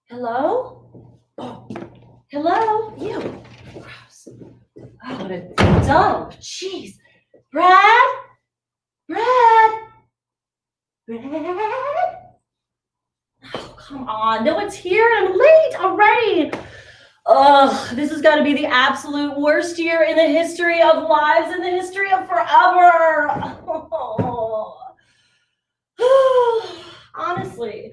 Hello? Oh, hello? Ew. Gross. Oh, what a dump. Jeez. Brad? Brad? Brad? Oh, come on. No one's here. I'm late already. Ugh, this has got to be the absolute worst year in the history of lives, in the history of forever. Oh. Honestly,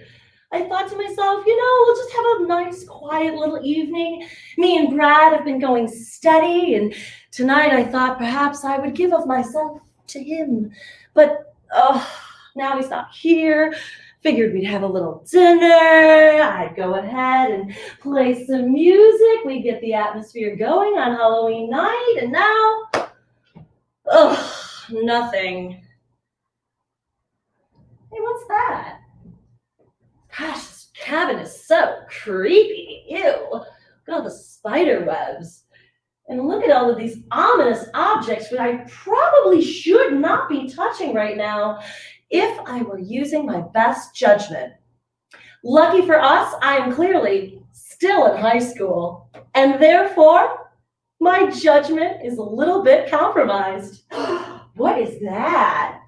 I thought to myself, we'll just have a nice, quiet little evening. Me and Brad have been going steady, and tonight I thought perhaps I would give of myself to him. But now he's not here. Figured we'd have a little dinner. I'd go ahead and play some music. We'd get the atmosphere going on Halloween night, and now, nothing. Hey, what's that? Gosh, this cabin is so creepy. Ew. Look at all the spider webs. And look at all of these ominous objects that I probably should not be touching right now if I were using my best judgment. Lucky for us, I am clearly still in high school, and therefore, my judgment is a little bit compromised. What is that?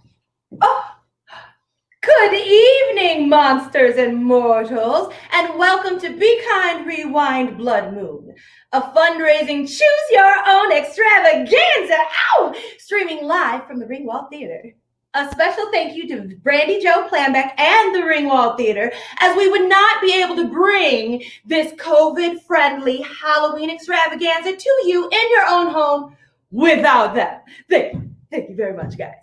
Oh! Good evening, monsters and mortals, and welcome to Be Kind Rewind Blood Moon, a fundraising choose your own extravaganza, streaming live from the Ringwald Theatre. A special thank you to Brandy Joe Planbeck and the Ringwald Theatre, as we would not be able to bring this COVID-friendly Halloween extravaganza to you in your own home without them. Thank you very much, guys.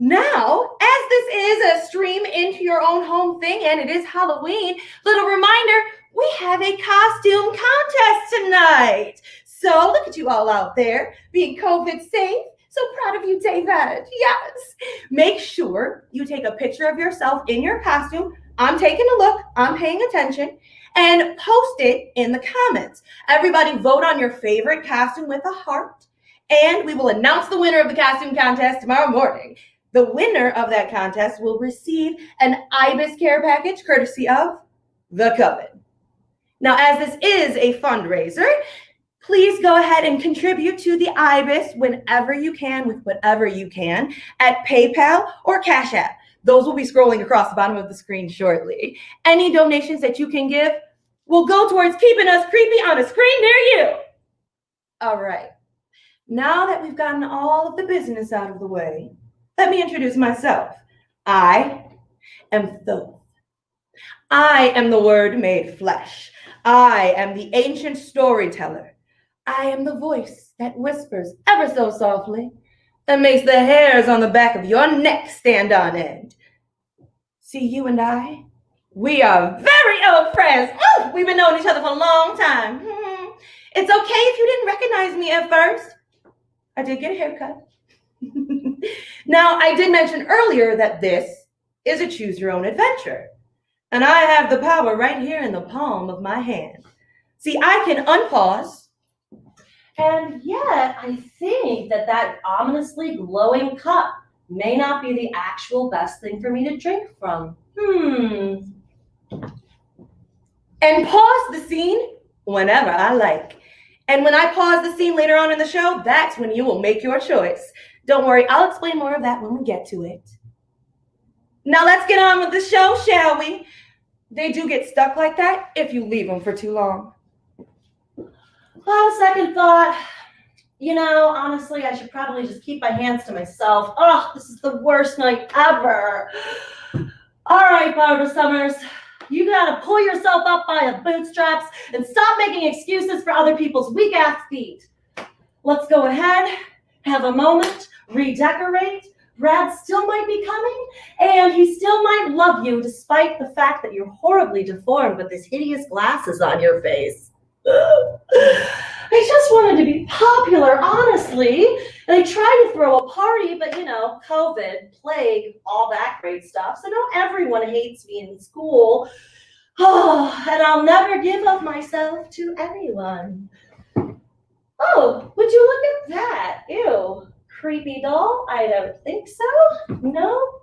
Now, as this is a stream into your own home thing and it is Halloween, little reminder, we have a costume contest tonight. So look at you all out there being COVID safe. So proud of you, David. Yes. Make sure you take a picture of yourself in your costume. I'm taking a look. I'm paying attention. And post it in the comments. Everybody vote on your favorite costume with a heart. And we will announce the winner of the costume contest tomorrow morning. The winner of that contest will receive an Ibis care package courtesy of the Coven. Now, as this is a fundraiser, please go ahead and contribute to the Ibis whenever you can with whatever you can at PayPal or Cash App. Those will be scrolling across the bottom of the screen shortly. Any donations that you can give will go towards keeping us creepy on a screen near you. All right. Now that we've gotten all of the business out of the way, let me introduce myself. I am Thoth. I am the Word made flesh. I am the ancient storyteller. I am the voice that whispers ever so softly and makes the hairs on the back of your neck stand on end. See, you and I, we are very old friends. Ooh, we've been knowing each other for a long time. It's okay if you didn't recognize me at first. I did get a haircut. Now, I did mention earlier that this is a choose your own adventure. And I have the power right here in the palm of my hand. See, I can unpause. And yet, I think that ominously glowing cup may not be the actual best thing for me to drink from. And pause the scene whenever I like. And when I pause the scene later on in the show, that's when you will make your choice. Don't worry, I'll explain more of that when we get to it. Now let's get on with the show, shall we? They do get stuck like that if you leave them for too long. On second thought, honestly, I should probably just keep my hands to myself. Oh, this is the worst night ever. All right, Barbara Summers, you gotta pull yourself up by the bootstraps and stop making excuses for other people's weak-ass feet. Let's go ahead, have a moment, redecorate. Brad still might be coming, and he still might love you despite the fact that you're horribly deformed with these hideous glasses on your face. I just wanted to be popular, honestly, and I tried to throw a party, but COVID, plague, all that great stuff, so now everyone hates me in school. Oh, and I'll never give of myself to anyone. Oh, would you look at that? Ew. Creepy doll? I don't think so. No?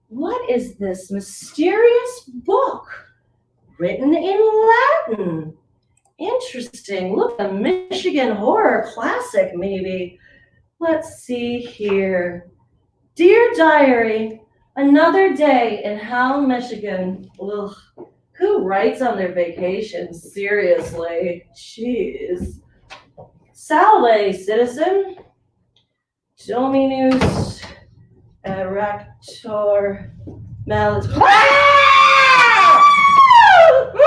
What is this mysterious book? written in Latin. Interesting. Look, a Michigan horror classic, maybe. Let's see here. Dear Diary, another day in Howell, Michigan. Ugh. Who writes on their vacation? Seriously. Jeez. Salve, citizen. Dominus erector malis. Ah! Who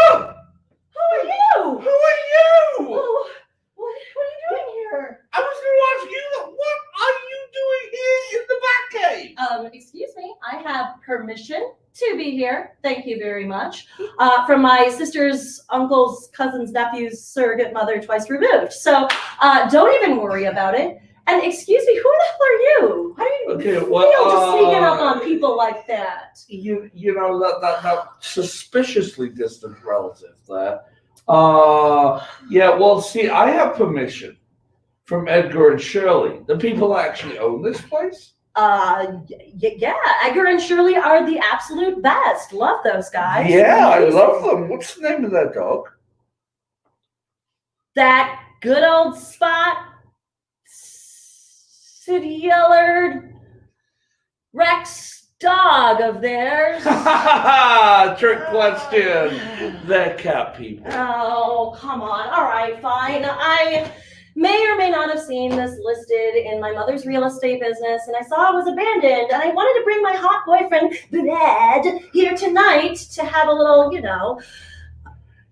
are you? Who are you? Oh, what are you doing here? I was going to ask you that. What are you doing here in the Batcave? Excuse me. I have permission to be here. Thank you very much. From my sister's, uncle's, cousin's, nephew's surrogate mother twice removed. So don't even worry about it. And excuse me, who the hell are you? How do you feel just sneaking up on people like that? You know that suspiciously distant relative there. Yeah. Well, see, I have permission from Edgar and Shirley, the people that actually own this place. Yeah, Edgar and Shirley are the absolute best. Love those guys. Yeah, I love them. What's the name of their dog? That good old Spot, City Yellard, Rex dog of theirs. Trick question. They're cat people. Oh, come on. All right, fine. I may or may not have seen this listed in my mother's real estate business, and I saw it was abandoned, and I wanted to bring my hot boyfriend, Brad, here tonight to have a little,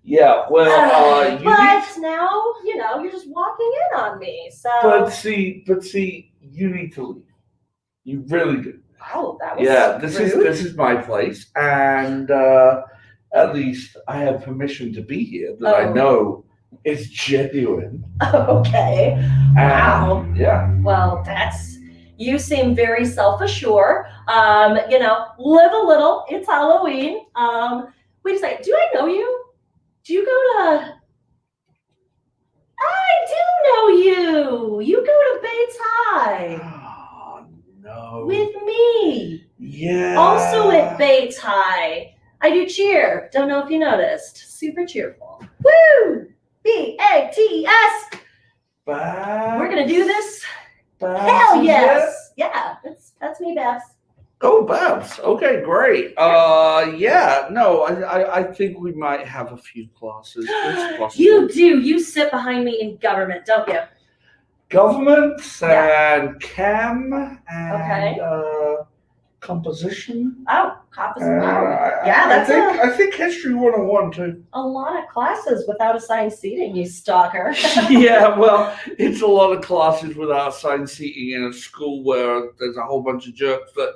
Yeah, well, but now, you're just walking in on me, so. But see, you need to leave. You really do. Oh, that was this rude. is my place, and at least I have permission to be here that I know is genuine. Okay. Wow. Yeah. Well, you seem very self-assured. Live a little. It's Halloween. Wait a second. Do I know you? Do you go to... I do know you. You go to Bates High. Oh, no. With me. Yeah. Also at Bates High. I do cheer. Don't know if you noticed. Super cheerful. Woo! B-A-T-S. We're going to do this. Hell yes. Yeah, that's me, Babs. Oh, Babs. Okay, great. I think we might have a few classes. It's possible. You do. You sit behind me in government, don't you? Government and chem and composition. Oh, composition. I think history 101 too. A lot of classes without assigned seating, you stalker. Yeah, well, it's a lot of classes without assigned seating in a school where there's a whole bunch of jerks that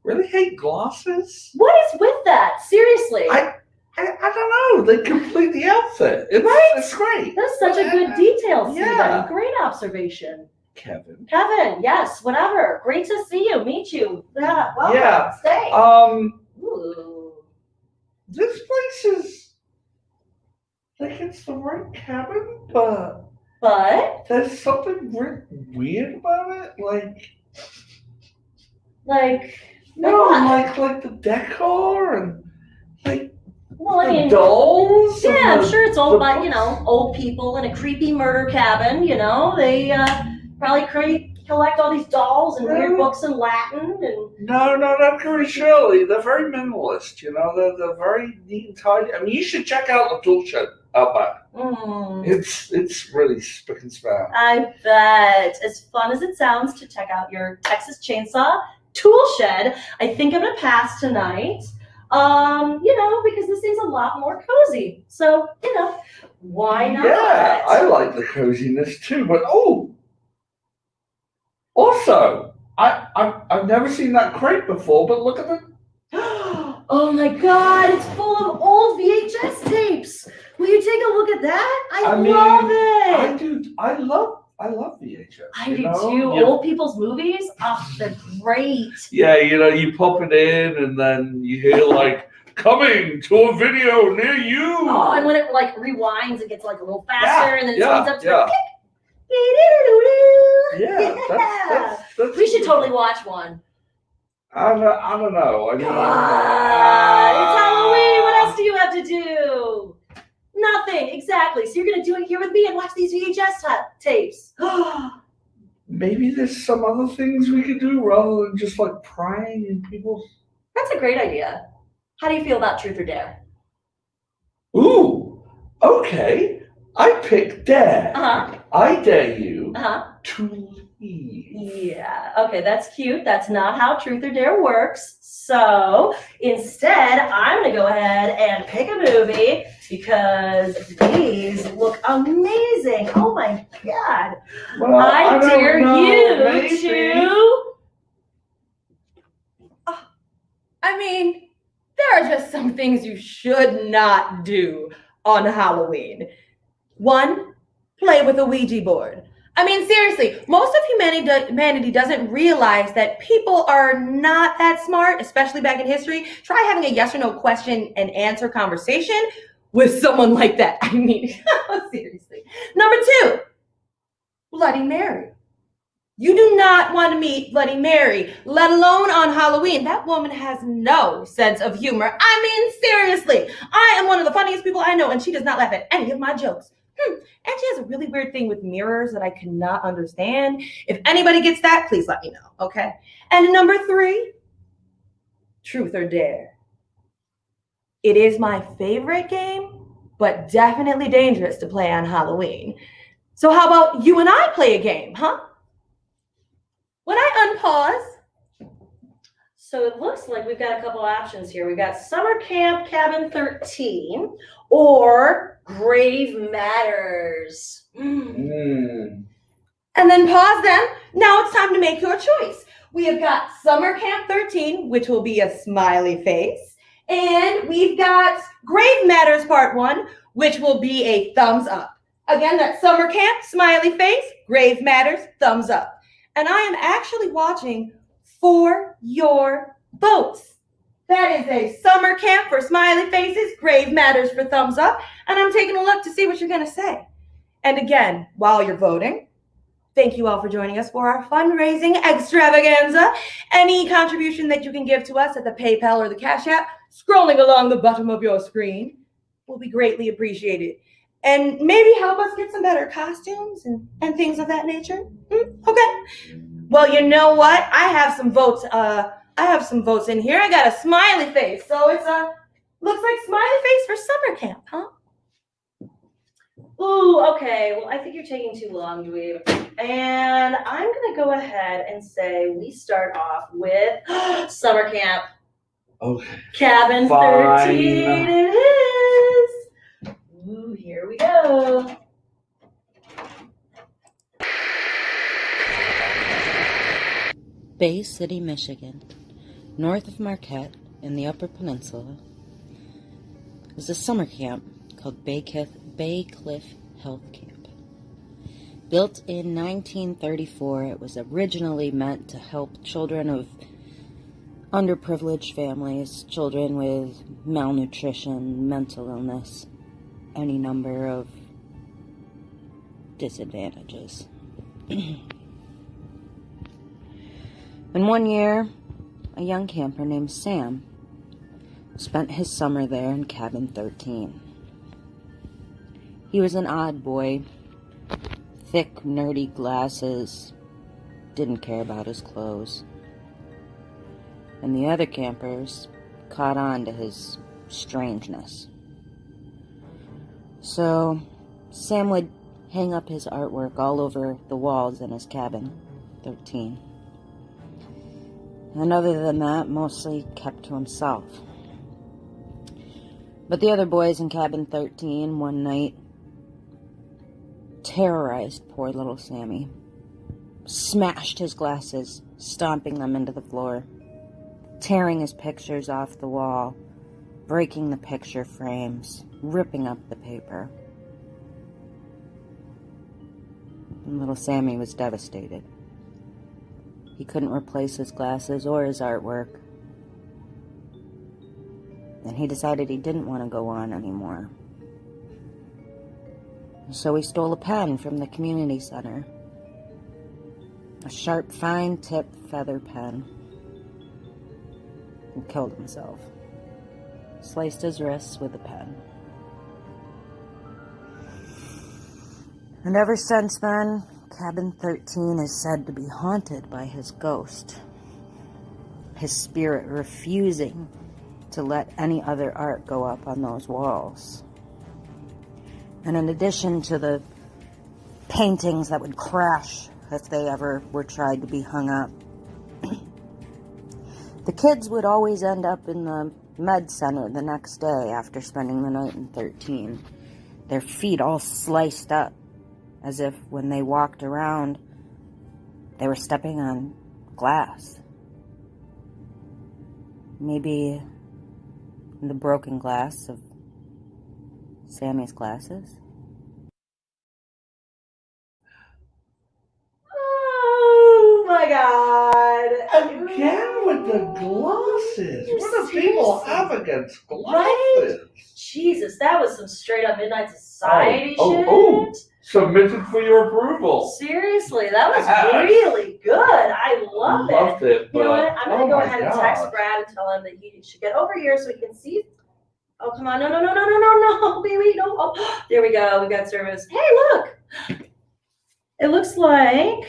really hate glasses. What is with that? Seriously. I don't know. They complete the outfit. It's great. That's such a good detail, Stephen. Yeah. Great observation. Kevin, yes, whatever. Great to see you, meet you. Yeah, welcome. Yeah. Stay. Ooh. This place is like it's the right cabin, but there's something weird about it. Like like the decor and like the dolls. Yeah, I'm sure it's old by old people in a creepy murder cabin. They probably collect all these dolls and weird books in Latin and. No, not Curry Shirley. They're very minimalist. They're very neat and tidy. I mean, you should check out the tool shed out back. It's really spick and span. I bet. As fun as it sounds to check out your Texas Chainsaw tool shed, I think I'm gonna pass tonight. Because this thing's a lot more cozy. So, why not? Yeah, I like the coziness too. But also, I've never seen that crate before. But look at the. Oh my God! It's full of old VHS tapes. Will you take a look at that? I love it. I love VHS. I do too. Old people's movies, they're great. Yeah, you pop it in and then you hear like coming to a video near you. Oh, and when it like rewinds, it gets like a little faster, and then it speeds up to a That's we should totally watch one. I don't know. It's Halloween. What else do you have to do? Nothing, exactly. So you're gonna do it here with me and watch these VHS tapes. Maybe there's some other things we could do rather than just like prying in people's. That's a great idea. How do you feel about truth or dare? Ooh, okay. I pick dare. Uh-huh. I dare you Uh-huh. to leave. Yeah, okay, that's cute. That's not how truth or dare works. So instead, I'm gonna go ahead and pick a movie because these look amazing. Oh my God. Well, I don't dare know, you maybe. to. I mean, there are just some things you should not do on Halloween. 1, play with a Ouija board. I mean, seriously, most of humanity doesn't realize that people are not that smart, especially back in history. Try having a yes or no question and answer conversation with someone like that. I mean, seriously. Number 2, Bloody Mary. You do not want to meet Bloody Mary, let alone on Halloween. That woman has no sense of humor. I mean, seriously, I am one of the funniest people I know, and she does not laugh at any of my jokes. And she has a really weird thing with mirrors that I cannot understand. If anybody gets that, please let me know, okay? And number 3, truth or dare. It is my favorite game, but definitely dangerous to play on Halloween. So how about you and I play a game, huh? When I unpause. So it looks like we've got a couple options here. We've got Summer Camp Cabin 13 or Grave Matters. And then pause them. Now it's time to make your choice. We have got Summer Camp 13, which will be a smiley face. And we've got Grave Matters Part 1, which will be a thumbs up. Again, that's Summer Camp, smiley face, Grave Matters, thumbs up. And I am actually watching for your votes. That is a Summer Camp for smiley faces, Grave Matters for thumbs up, and I'm taking a look to see what you're going to say. And again, while you're voting, thank you all for joining us for our fundraising extravaganza. Any contribution that you can give to us at the PayPal or the Cash App, scrolling along the bottom of your screen, will be greatly appreciated. And maybe help us get some better costumes and things of that nature. Okay. Well, you know what? I have some votes. In here. I got a smiley face, so it's looks like smiley face for summer camp, huh? Ooh, okay. Well, I think you're taking too long, Dweeb. And I'm gonna go ahead and say we start off with summer camp. Okay. Cabin Fine. 13 it is. Ooh, here we go. Bay City, Michigan, north of Marquette in the Upper Peninsula, is a summer camp called Bay Cliff Health Camp. Built in 1934, it was originally meant to help children of underprivileged families, children with malnutrition, mental illness, any number of disadvantages. And one year, a young camper named Sam spent his summer there in cabin 13. He was an odd boy, thick, nerdy glasses, didn't care about his clothes. And the other campers caught on to his strangeness. So, Sam would hang up his artwork all over the walls in his cabin 13. And other than that, mostly kept to himself. But the other boys in cabin 13 one night terrorized poor little Sammy. Smashed his glasses, stomping them into the floor. Tearing his pictures off the wall. Breaking the picture frames. Ripping up the paper. And little Sammy was devastated. He couldn't replace his glasses or his artwork. And he decided he didn't want to go on anymore. So he stole a pen from the community center. A sharp, fine-tip feather pen. And killed himself. sliced his wrists with a pen. And ever since then, Cabin 13 is said to be haunted by his ghost. His spirit refusing to let any other art go up on those walls. And in addition to the paintings that would crash if they ever were tried to be hung up, the kids would always end up in the med center the next day after spending the night in 13. Their feet all sliced up, as if when they walked around, they were stepping on glass. Maybe the broken glass of Sammy's glasses. Oh my God. Again with the glasses. What do people have against glasses? Right? Jesus, that was some straight up Midnight Society shit. Oh. Submitted for your approval. Seriously, that was really good. I loved it. You know what? I'm going to go ahead and God. text Brad and tell him that he should get over here so he can see. Oh, come on. No, baby. No. Oh, there we go. We got service. Hey, look. It looks like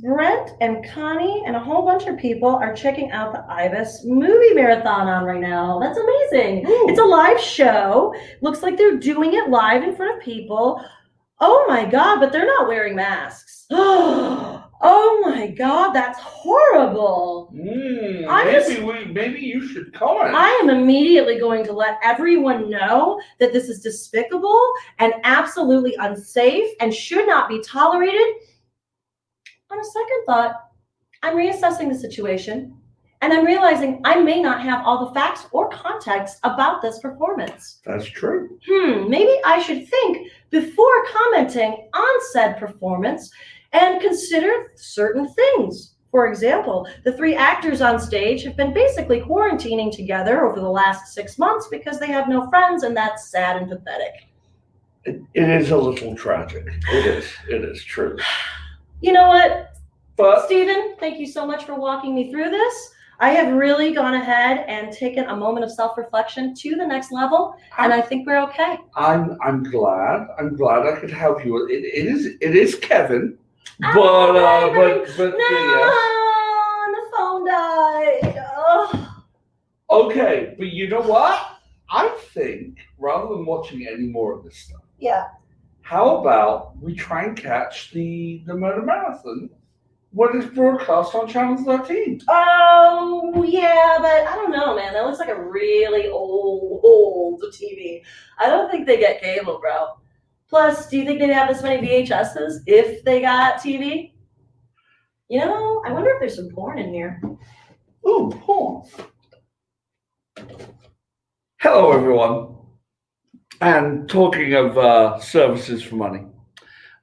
Brent and Connie and a whole bunch of people are checking out the Ibis movie marathon on right now. That's amazing. Ooh. It's a live show. Looks like they're doing it live in front of people. Oh my God, but they're not wearing masks. Oh my God, that's horrible. Maybe you should comment. I am immediately going to let everyone know that this is despicable and absolutely unsafe and should not be tolerated. On a second thought, I'm reassessing the situation, and I'm realizing I may not have all the facts or context about this performance. That's true. Maybe I should think before commenting on said performance and consider certain things. For example, the 3 actors on stage have been basically quarantining together over the last 6 months because they have no friends, and that's sad and pathetic. It is a little tragic. It is true. You know what, But Stephen, thank you so much for walking me through this. I have really gone ahead and taken a moment of self-reflection to the next level, and I think we're okay. I'm glad I could help you. It is Kevin, but no, yes. the phone died. Oh. Okay, but you know what? I think rather than watching any more of this stuff, Yeah. how about we try and catch the Murder Marathon when it's broadcast on Channel 13? Oh, yeah, but I don't know, man. That looks like a really old TV. I don't think they get cable, bro. Plus, do you think they'd have this many VHSs if they got TV? You know, I wonder if there's some porn in here. Ooh, porn. Hello, everyone. And talking of services for money,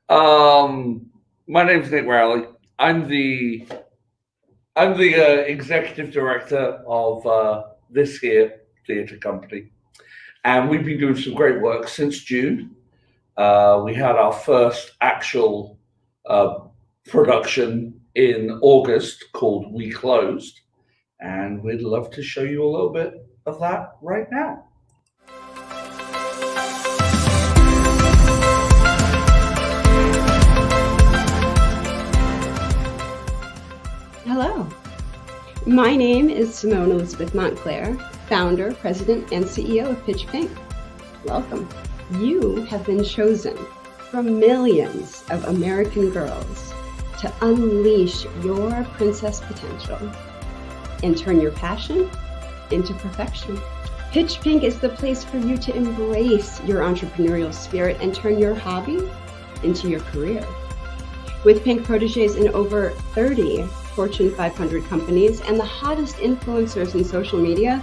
my name's Nick Rowley. I'm the executive director of this here theatre company, and we've been doing some great work since June. We had our first actual production in August called We Closed, and we'd love to show you a little bit of that right now. Hello, my name is Simone Elizabeth Montclair, founder, president, and CEO of Pitch Pink. Welcome. You have been chosen from millions of American girls to unleash your princess potential and turn your passion into perfection. Pitch Pink is the place for you to embrace your entrepreneurial spirit and turn your hobby into your career. With Pink proteges in over 30 Fortune 500 companies and the hottest influencers in social media,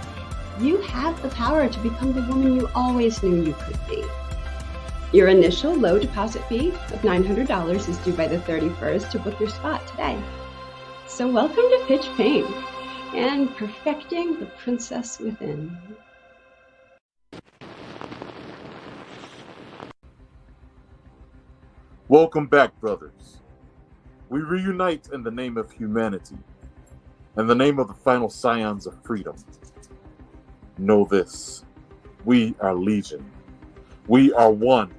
you have the power to become the woman you always knew you could be. Your initial low deposit fee of $900 is due by the 31st to book your spot today. So welcome to Pitch Pink and perfecting the princess within. Welcome back, brothers. We reunite in the name of humanity, in the name of the final scions of freedom. know this. We are Legion. We are one.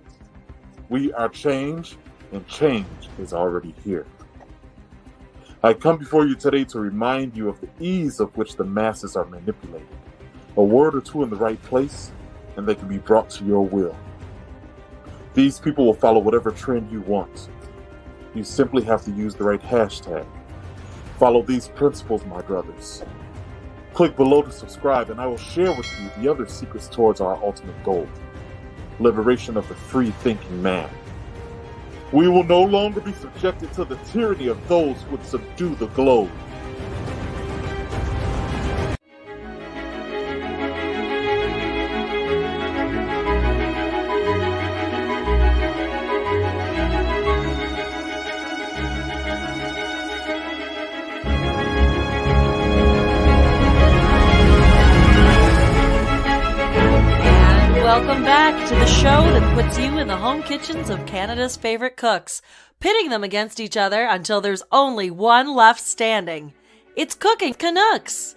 We are change, and change is already here. I come before you today to remind you of the ease of which the masses are manipulated. A word or two in the right place, and they can be brought to your will. These people will follow whatever trend you want. You simply have to use the right hashtag. Follow these principles, my brothers. Click below to subscribe, and I will share with you the other secrets towards our ultimate goal: liberation of the free-thinking man. We will no longer be subjected to the tyranny of those who would subdue the globe. Welcome back to the show that puts you in the home kitchens of Canada's favorite cooks, pitting them against each other until there's only one left standing. It's Cooking Canucks.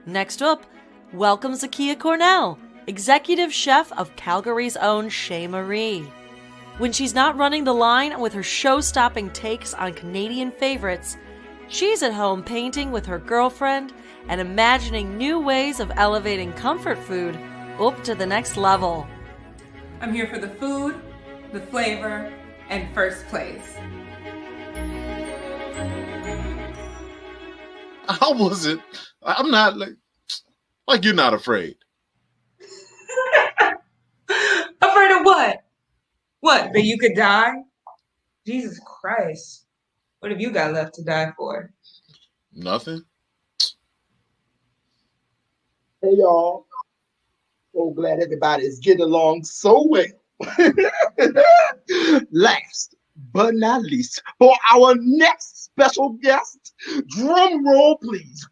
Next up, welcome Zakiya Cornell, executive chef of Calgary's own Chez Marie. When she's not running the line with her show-stopping takes on Canadian favorites, she's at home painting with her girlfriend and imagining new ways of elevating comfort food up to the next level. I'm here for the food, the flavor, and first place. How was it? I'm not like you're not afraid. Afraid of what? What, that you could die? Jesus Christ. What have you got left to die for? Nothing. Hey y'all. So glad everybody is getting along so well. Last but not least, for our next special guest, drum roll please.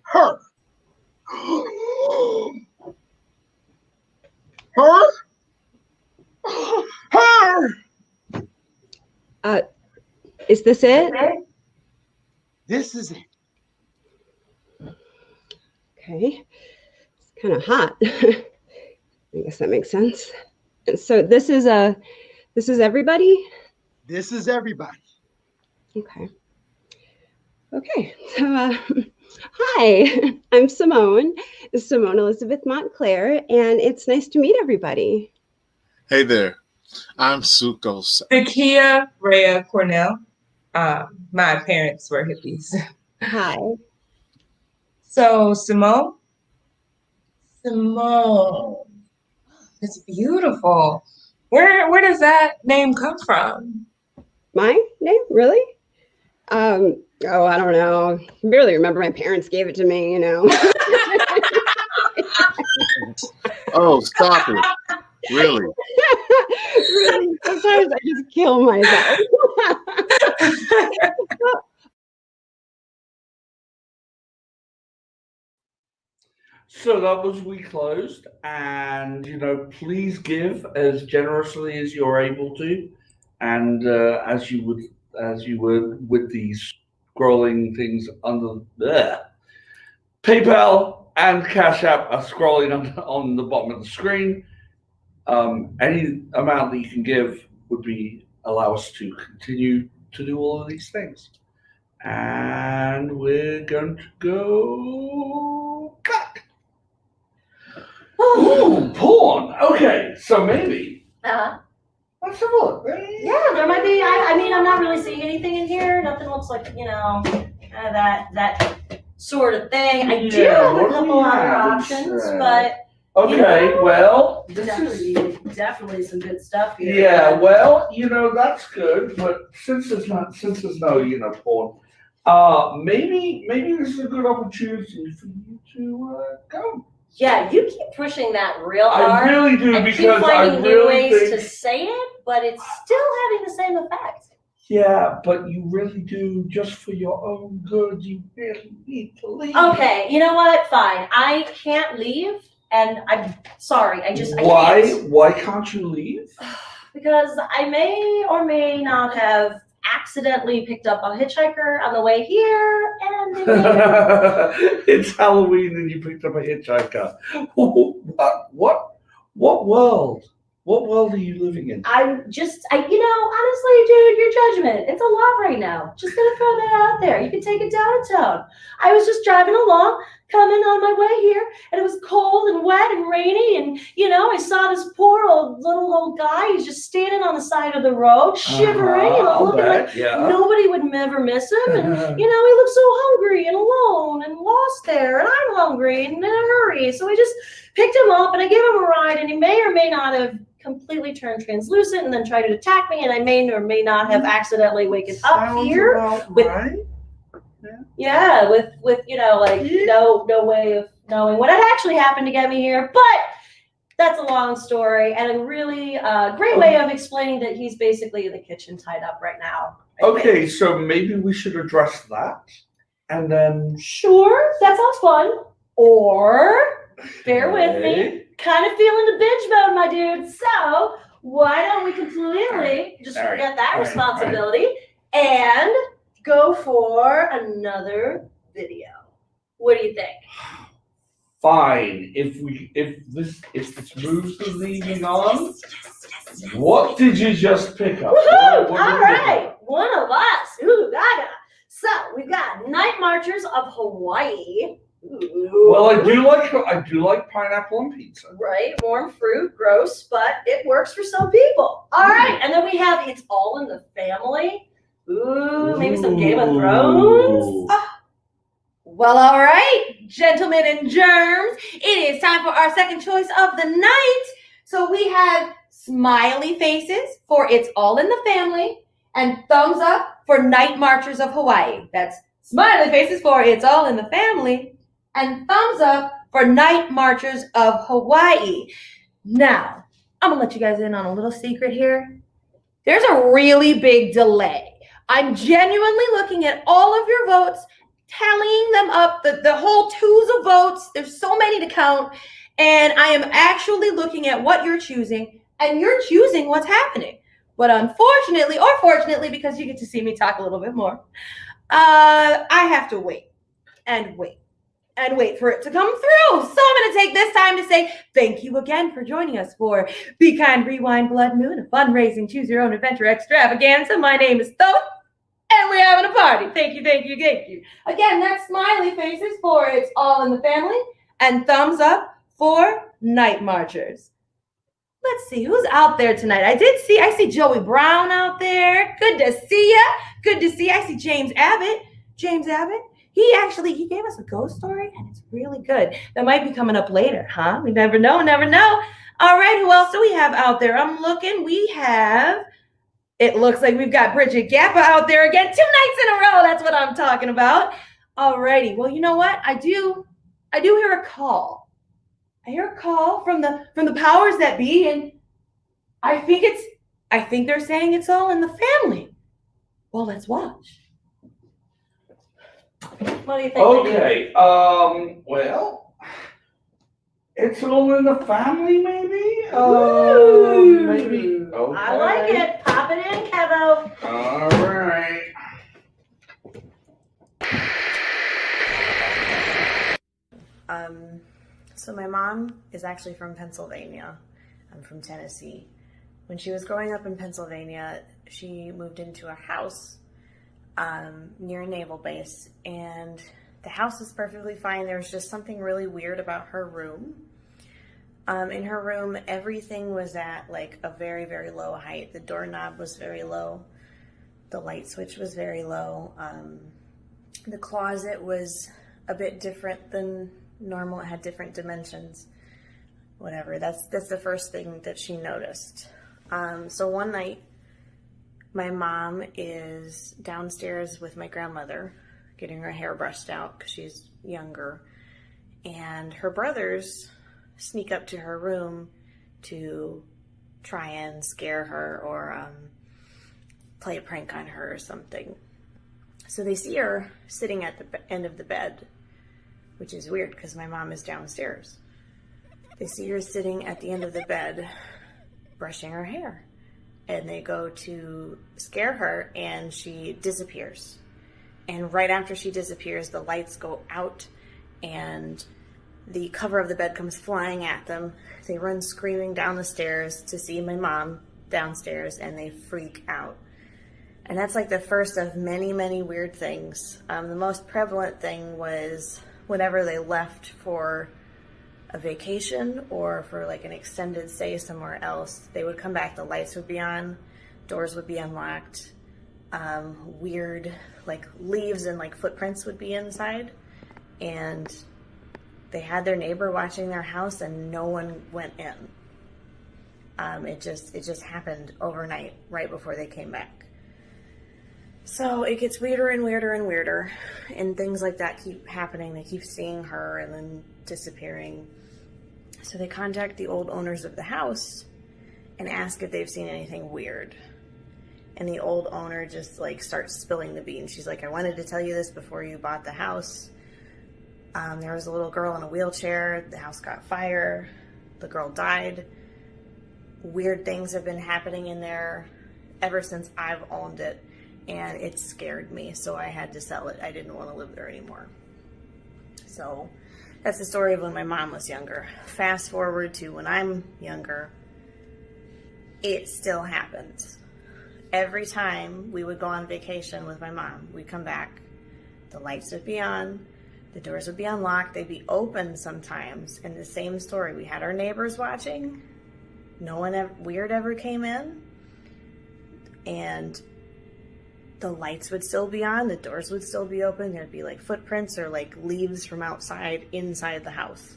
Her. Her. Her. Is this it? This is it. Okay. It's kind of hot. I guess that makes sense. So this is everybody? This is everybody. Okay. Okay. So hi, I'm Simone Elizabeth Montclair, and it's nice to meet everybody. Hey there. I'm Suko. Zakiya Rhea Cornell. My parents were hippies. Hi. So Simone, it's beautiful. Where does that name come from? My name? Really? Oh, I don't know. I barely remember. My parents gave it to me, you know. Oh, stop it. Really? Really? Sometimes I just kill myself. So that was We Closed, and please give as generously as you're able to, and as you would with these scrolling things under there. PayPal and Cash App are scrolling on the bottom of the screen. Any amount that you can give would allow us to continue to do all of these things. And we're going to go cut. Ooh, porn. Okay, so maybe. Let's have a look. Yeah, there might be. I mean, I'm not really seeing anything in here. Nothing looks like, kind of that sort of thing. I do have a couple other options, but okay, well, definitely some good stuff here. Yeah, well, that's good, but since there's no porn, maybe this is a good opportunity for you to go. Yeah, you keep pushing that real hard. I really do, and because keep finding new ways think to say it, but it's still having the same effect. Yeah, but you really do, just for your own good. You really need to leave. Okay, you know what? Fine. I can't leave, and I'm sorry. I Why? can't. Why can't you leave? Because I may or may not have accidentally picked up a hitchhiker on the way here, and It's Halloween and you picked up a hitchhiker. What world? What world are you living in? Honestly, dude, your judgment, it's a lot right now. Just gonna throw that out there. You can take it down a tone. I was just driving along, coming on my way here, and it was cold and wet and rainy, and, I saw this poor little old guy. He's just standing on the side of the road, shivering, looking like nobody would ever miss him. And, he looked so hungry and alone and lost there, and I'm hungry and in a hurry. So I just picked him up, and I gave him a ride, and he may or may not have completely turned translucent and then tried to attack me, and I may or may not have accidentally waken up here with no way of knowing what had actually happened to get me here. But that's a long story and a really great way of explaining that he's basically in the kitchen tied up right now. Okay, so maybe we should address that, and then Sure, that sounds fun. Or bear with me. Kind of feeling the binge mode, my dude. So why don't we completely just forget that responsibility and go for another video? What do you think? Fine. If this moves is leading on, what did you just pick up? Woohoo! All right, one of us. Ooh, gaga. So we've got Night Marchers of Hawaii. Ooh. Well, I do like pineapple on pizza. Right, warm fruit, gross, but it works for some people. All right, and then we have It's All in the Family. Ooh, maybe some Game of Thrones. Well, all right, gentlemen and germs, it is time for our second choice of the night. So we have smiley faces for It's All in the Family and thumbs up for Night Marchers of Hawaii. That's smiley faces for It's All in the Family and thumbs up for Night Marchers of Hawaii. Now, I'm gonna let you guys in on a little secret here. There's a really big delay. I'm genuinely looking at all of your votes, tallying them up, the whole twos of votes. There's so many to count. And I am actually looking at what you're choosing, and you're choosing what's happening. But unfortunately, or fortunately, because you get to see me talk a little bit more, I have to wait and wait and wait for it to come through. So I'm going to take this time to say thank you again for joining us for Be Kind, Rewind, Blood Moon, a fundraising Choose Your Own Adventure extravaganza. My name is Thoth, and we're having a party. Thank you, thank you, thank you. Again, that's smiley faces for It's All in the Family, and thumbs up for Night Marchers. Let's see who's out there tonight. I see Joey Brown out there. Good to see ya. Good to see you. I see James Abbott. He gave us a ghost story, and it's really good. That might be coming up later, huh? We never know, never know. All right, who else do we have out there? I'm looking. It looks like we've got Bridget Gappa out there again. 2 nights in a row. That's what I'm talking about. All righty. Well, you know what? I do hear a call. I hear a call from the powers that be, and I think they're saying it's all in the family. Well, let's watch. What do you think? Okay. Well, it's all in the family, maybe. Maybe. Okay. I like it. Pop it in, Kevo. All right. So my mom is actually from Pennsylvania. I'm from Tennessee. When she was growing up in Pennsylvania, she moved into a house near a naval base, and the house was perfectly fine. There was just something really weird about her room. In her room, everything was at like a very, very low height. The doorknob was very low. The light switch was very low. The closet was a bit different than normal. It had different dimensions. Whatever. That's the first thing that she noticed. So one night, my mom is downstairs with my grandmother getting her hair brushed out because she's younger, and her brothers sneak up to her room to try and scare her or play a prank on her or something. So they see her sitting at the end of the bed, which is weird because my mom is downstairs. They see her sitting at the end of the bed brushing her hair, and they go to scare her, and she disappears. And right after she disappears, the lights go out and the cover of the bed comes flying at them. They run screaming down the stairs to see my mom downstairs, and they freak out. And that's like the first of many, many weird things. The most prevalent thing was whenever they left for a vacation or for like an extended stay somewhere else, they would come back, the lights would be on, doors would be unlocked, weird like leaves and like footprints would be inside, and they had their neighbor watching their house and no one went in. It just happened overnight right before they came back. So it gets weirder and weirder and weirder, and things like that keep happening. They keep seeing her and then disappearing. So they contact the old owners of the house and ask if they've seen anything weird. And the old owner just like starts spilling the beans. She's like, I wanted to tell you this before you bought the house. There was a little girl in a wheelchair. The house caught fire. The girl died. Weird things have been happening in there ever since I've owned it. And it scared me, so I had to sell it. I didn't want to live there anymore. So that's the story of when my mom was younger. Fast forward to when I'm younger, it still happens. Every time we would go on vacation with my mom, we'd come back, the lights would be on, the doors would be unlocked, they'd be open sometimes. And the same story, we had our neighbors watching, no one weird ever came in, and the lights would still be on, the doors would still be open, there'd be like footprints or like leaves from outside inside the house.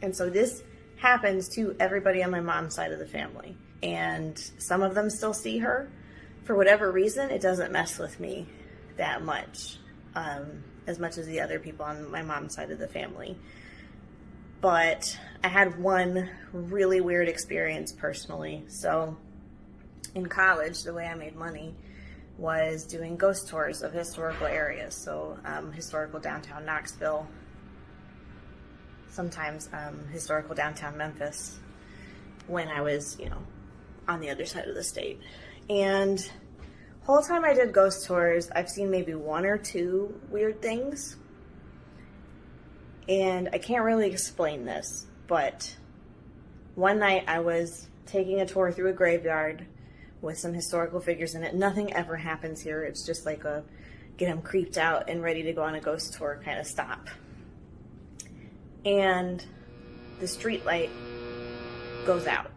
And so this happens to everybody on my mom's side of the family. And some of them still see her. For whatever reason, it doesn't mess with me that much, as much as the other people on my mom's side of the family. But I had one really weird experience personally. So in college, the way I made money was doing ghost tours of historical areas. So historical downtown Knoxville, sometimes historical downtown Memphis, when I was, on the other side of the state. And whole time I did ghost tours, I've seen maybe one or two weird things. And I can't really explain this, but one night I was taking a tour through a graveyard with some historical figures in it. Nothing ever happens here. It's just like a get them creeped out and ready to go on a ghost tour kind of stop. And the street light goes out.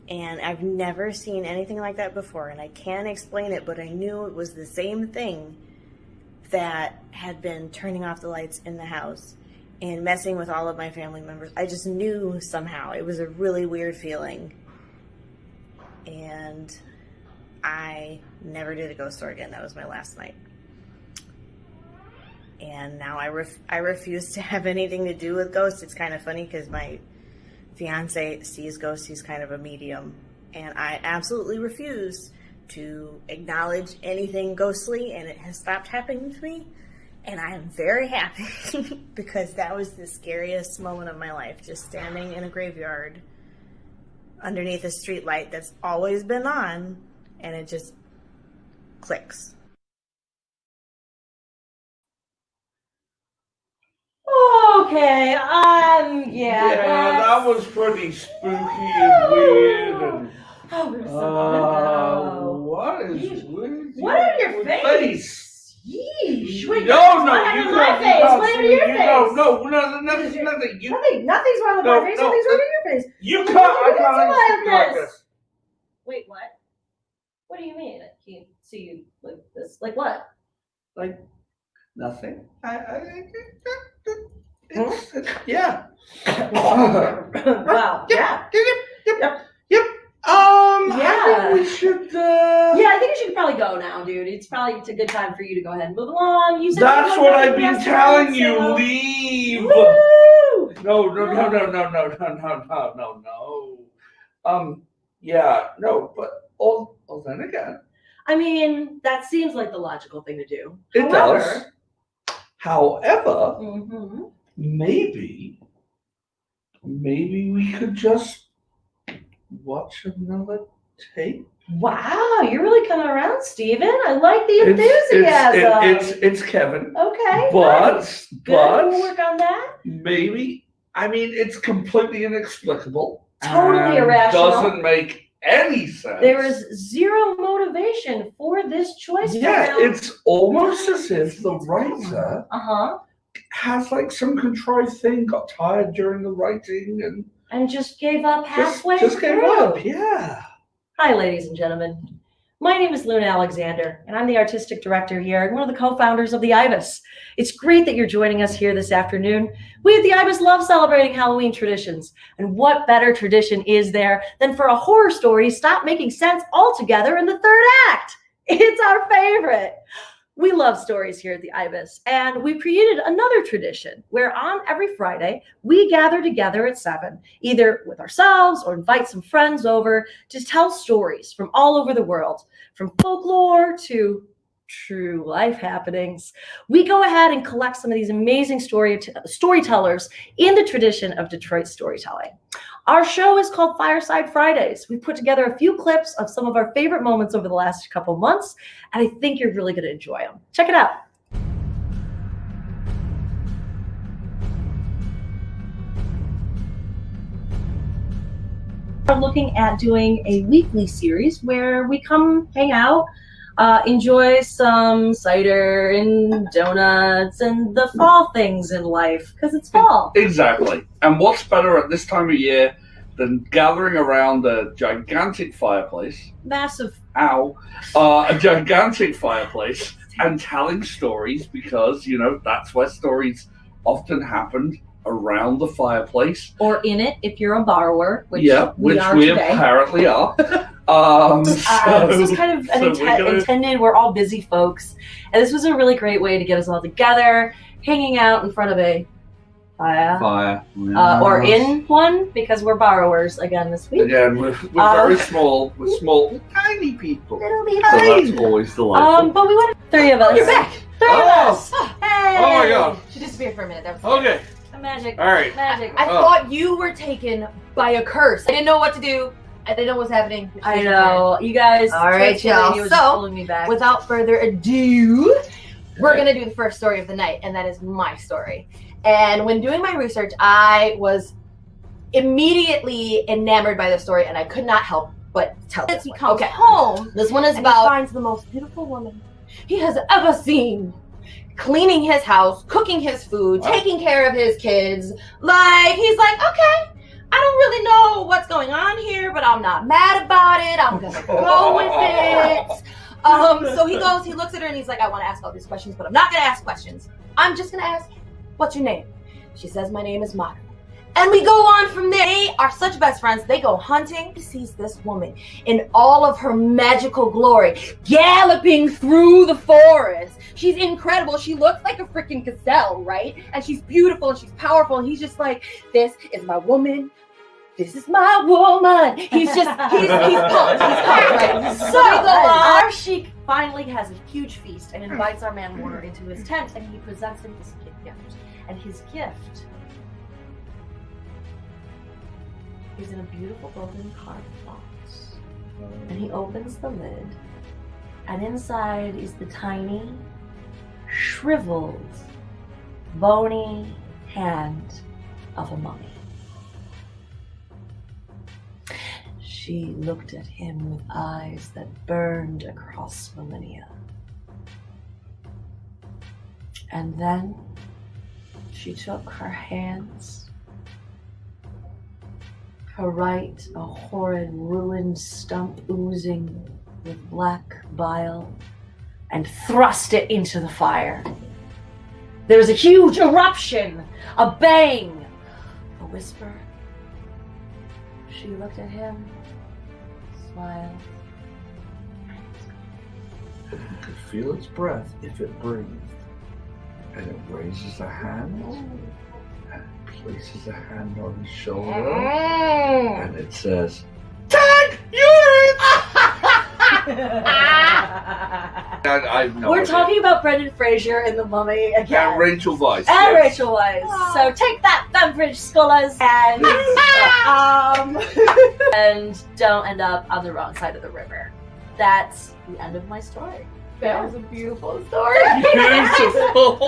And I've never seen anything like that before, and I can't explain it, but I knew it was the same thing that had been turning off the lights in the house and messing with all of my family members. I just knew somehow. It was a really weird feeling. And I never did a ghost tour again. That was my last night. And now I refuse to have anything to do with ghosts. It's kind of funny because my fiance sees ghosts. He's kind of a medium. And I absolutely refuse to acknowledge anything ghostly, and it has stopped happening to me. And I am very happy because that was the scariest moment of my life, just standing in a graveyard underneath a street light that's always been on, and it just clicks. Okay, Yeah, that was pretty spooky and weird. And, what is with What are your face? Yeesh, wait, No, what you happened to my can't. face? What happened to your face? Nothing. Nothing's wrong with my face. Something's wrong with your face. You can't. I can't like this. Wait, what? What do you mean? I can't see you like this. Like what? Like nothing. Yeah. Wow. Yeah. Yep. Yeah. I think we should. Yeah, I think you should probably go now, dude. It's a good time for you to go ahead and move along. You said That's what I've been telling you. So... Leave. Woo! No. Yeah, no, but then again. I mean, that seems like the logical thing to do. It does. However, mm-hmm. maybe we could just watch another tea. Wow, you're really coming around, Steven. I like the enthusiasm. It's Kevin. Okay. But nice. Good. We'll work on that. Maybe, I mean, it's completely inexplicable. Totally and irrational. Doesn't make any sense. There is zero motivation for this choice. Yeah, it's almost as if the writer Uh-huh. has like some contrived thing, got tired during the writing And just gave up halfway just gave through. up, yeah. Hi, ladies and gentlemen. My name is Luna Alexander, and I'm the artistic director here and one of the co-founders of the Ibis. It's great that you're joining us here this afternoon. We at the Ibis love celebrating Halloween traditions, and what better tradition is there than for a horror story to stop making sense altogether in the third act? It's our favorite. We love stories here at the Ibis, and we created another tradition where on every Friday, we gather together at 7, either with ourselves or invite some friends over to tell stories from all over the world, from folklore to true life happenings. We go ahead and collect some of these amazing storytellers in the tradition of Detroit storytelling. Our show is called Fireside Fridays. We put together a few clips of some of our favorite moments over the last couple months, and I think you're really going to enjoy them. Check it out. We're looking at doing a weekly series where we come hang out, enjoy some cider and donuts and the fall things in life, because it's fall. Exactly. And what's better at this time of year than gathering around a gigantic fireplace? Massive. Ow. A gigantic fireplace and telling stories, because, you know, that's where stories often happen, around the fireplace. Or in it if you're a borrower, which we apparently are. This was kind of intended. We're all busy folks, and this was a really great way to get us all together, hanging out in front of a fire. Or in one, because we're borrowers again this week. Again, we're very small. We're small, tiny people. Little bit So that's always delightful. but we wanted 3 of us. You're back. 3 of us. Hey. Oh my god. She disappeared for a minute. That was Okay. Magic. All right. Magic. I thought you were taken by a curse. I didn't know what to do. I didn't know what was happening. I know. You guys. All right, y'all. was So, pulling me back. Without further ado, we're going to do the first story of the night, and that is my story. And when doing my research, I was immediately enamored by the story, and I could not help but tell this one. He comes home. This one is about he finds the most beautiful woman he has ever seen, cleaning his house, cooking his food, taking care of his kids. Like, he's like, okay, I don't really know what's going on here, but I'm not mad about it. I'm gonna go with it. So he goes, he looks at her and he's like, I want to ask all these questions, but I'm not gonna ask questions. I'm just gonna ask, what's your name? She says, my name is Mata. And we go on from there. They are such best friends. They go hunting. He sees this woman in all of her magical glory, galloping through the forest. She's incredible. She looks like a freaking gazelle, right? And she's beautiful and she's powerful. And he's just like, this is my woman. This is my woman. He's just, he's pumped. He's pumped, right? So our sheik finally has a huge feast and invites our man Warner into his tent, and he presents him this gift. And his gift is in a beautiful golden carved box. And he opens the lid, and inside is the tiny, shriveled, bony hand of a mummy. She looked at him with eyes that burned across millennia. And then she took her hands, her right a horrid ruined stump oozing with black bile, and thrust it into the fire. There was a huge eruption, a bang, a whisper. She looked at him, smiled. You could feel its breath if it breathed. And it raises a hand and places a hand on his shoulder and it says, "Tag, you're it!" I have no We're idea. talking about Brendan Fraser in The Mummy again. And Rachel Weisz. And yes. Rachel Weisz. So take that, Bembridge Scholars, and and don't end up on the wrong side of the river. That's the end of my story. That was a beautiful story. Beautiful.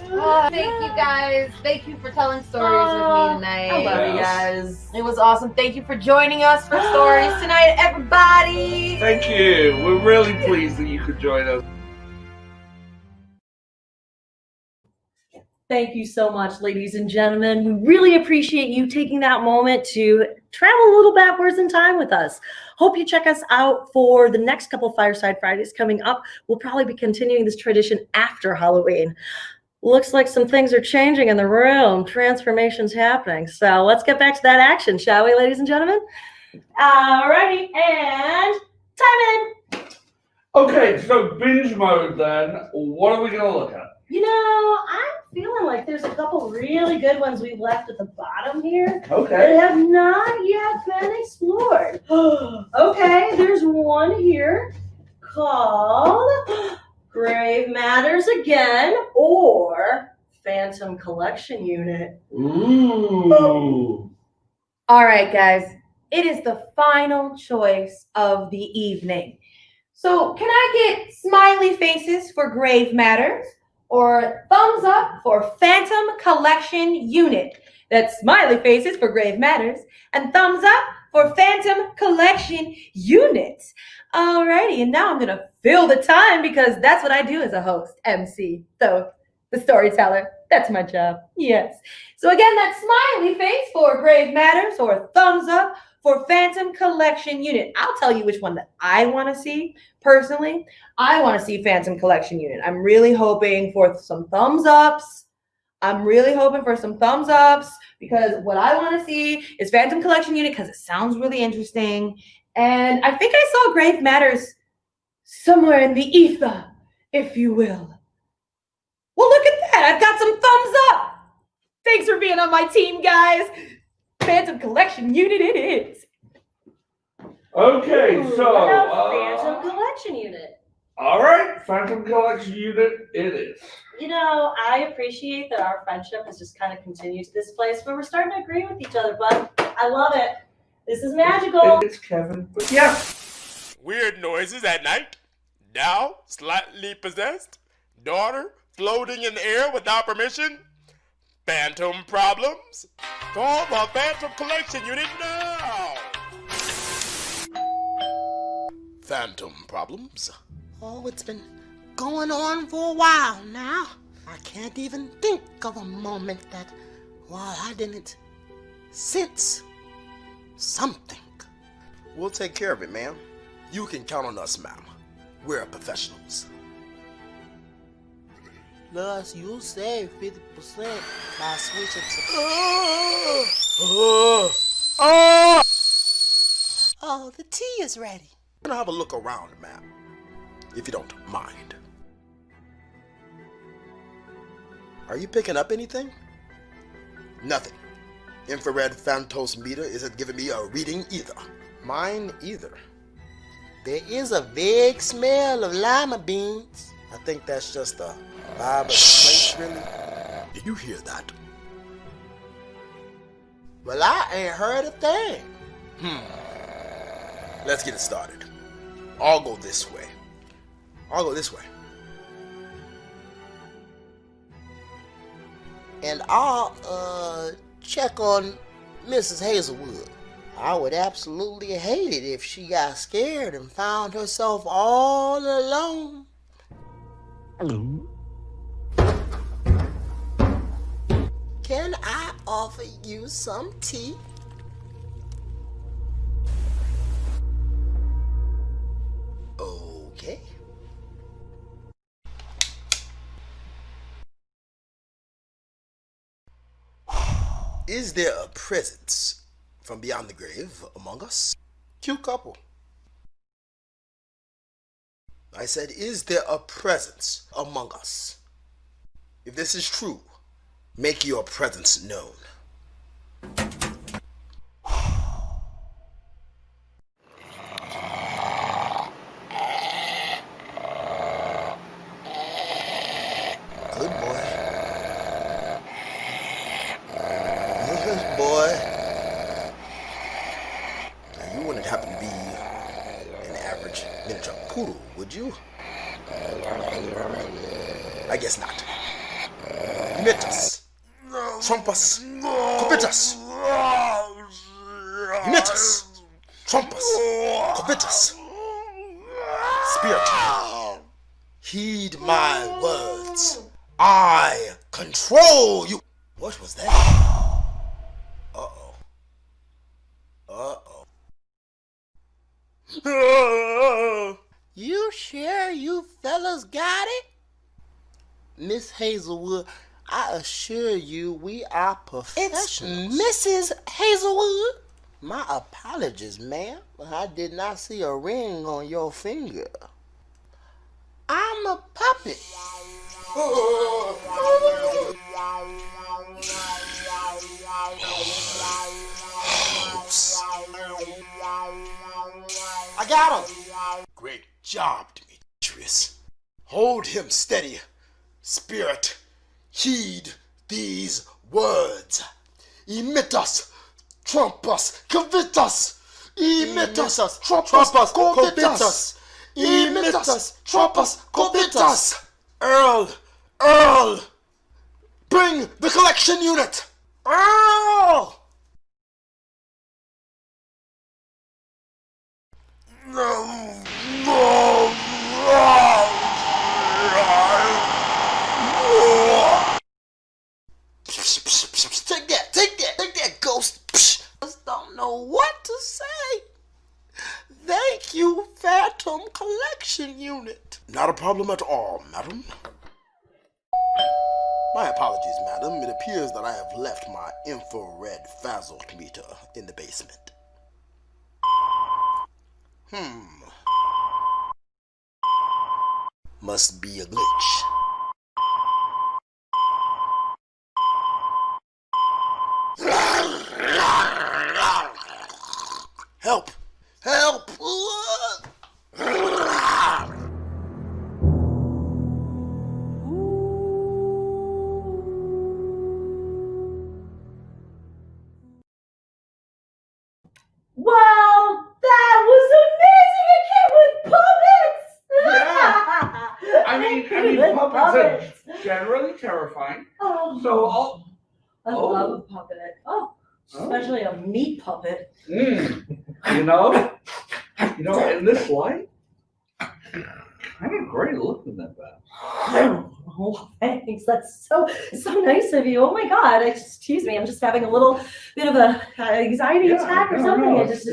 Thank you guys. Thank you for telling stories with me tonight. I love you Yes. guys. It was awesome. Thank you for joining us for stories tonight, everybody. Thank you. We're really pleased that you could join us. Thank you so much, ladies and gentlemen. We really appreciate you taking that moment to travel a little backwards in time with us. Hope you check us out for the next couple Fireside Fridays coming up. We'll probably be continuing this tradition after Halloween. Looks like some things are changing in the room. Transformation's happening. So let's get back to that action, shall we, ladies and gentlemen? Alrighty, and time in. Okay, so binge mode then. What are we going to look at? You know, I'm feeling like there's a couple really good ones we've left at the bottom here Okay. that have not yet been explored. Okay, there's one here called Grave Matters Again, or Phantom Collection Unit. Ooh. All right, guys. It is the final choice of the evening. So can I get smiley faces for Grave Matters or thumbs up for Phantom Collection Unit? That's smiley faces for Grave Matters and thumbs up for Phantom Collection Unit. Alrighty, and now I'm going to fill the time because that's what I do as a host, MC. So the storyteller, that's my job. Yes. So again, that's smiley face for Grave Matters or thumbs up for Phantom Collection Unit. I'll tell you which one that I want to see personally. I want to see Phantom Collection Unit. I'm really hoping for some thumbs ups. Because what I want to see is Phantom Collection Unit because it sounds really interesting. And I think I saw Grave Matters somewhere in the ether, if you will. Well, look at that. I've got some thumbs up. Thanks for being on my team, guys. Phantom Collection Unit it is. Okay, Ooh, so. what about Phantom Collection Unit? All right, Phantom Collection Unit it is. You know, I appreciate that our friendship has just kind of continued to this place where we're starting to agree with each other, bud. I love it. This is magical. It's Kevin. But yeah. Weird noises at night. Now slightly possessed. Daughter floating in the air without permission. Phantom problems. Call the Phantom Collection Unit now. Phantom problems. Oh, it's been going on for a while now. I can't even think of a moment that, well, I didn't sense something. We'll take care of it, ma'am. You can count on us, ma'am. We're professionals. Plus, you'll save 50% by switching to... Oh, the tea is ready. I'm gonna have a look around, ma'am, if you don't mind. Are you picking up anything? Nothing. Infrared Phantos meter isn't giving me a reading either. Mine either. There is a vague smell of lima beans. I think that's just a vibe of the place, really. Did you hear that? Well, I ain't heard a thing. Let's get it started. I'll go this way. And I'll, check on Mrs. Hazelwood. I would absolutely hate it if she got scared and found herself all alone. Hello. Can I offer you some tea? Okay. Is there a presence from beyond the grave among us? Cute couple. I said, is there a presence among us? If this is true, make your presence known. Good boy. Good boy. Now, you wouldn't happen to be an average miniature poodle, would you? I guess not. Imitus. Trumpus. Cobitus. Imitus. Trumpus. Cobitus. Spirit. Heed my words. I control you. What was that? Uh-oh. Uh-oh. You sure you fellas got it? Miss Hazelwood, I assure you we are professionals. It's Mrs. Hazelwood. My apologies, ma'am. I did not see a ring on your finger. I'm a puppet. Oops. I got him. Great job, Demetrius. Hold him steady. Spirit, heed these words. Imitus, trumpus, covitus. Imitus, trumpus, covitus. Imitus, trumpus, covitus. Earl, bring the collection unit. Earl! Take that, ghost. Just don't know what to say. Thank you, Phantom Collection Unit. Not a problem at all, madam. My apologies, madam. It appears that I have left my infrared phasometer in the basement. Must be a glitch. Help! Help! Wow, that was amazing! A kid with puppets! Yeah. I mean, With puppets are generally terrifying. Oh, So I love a puppet. Oh, especially a meat puppet. you know, in this light, kind of great looking at that. Oh, thanks. That's so nice of you. Oh my God. Excuse me. I'm just having a little bit of a anxiety attack or something. No, It's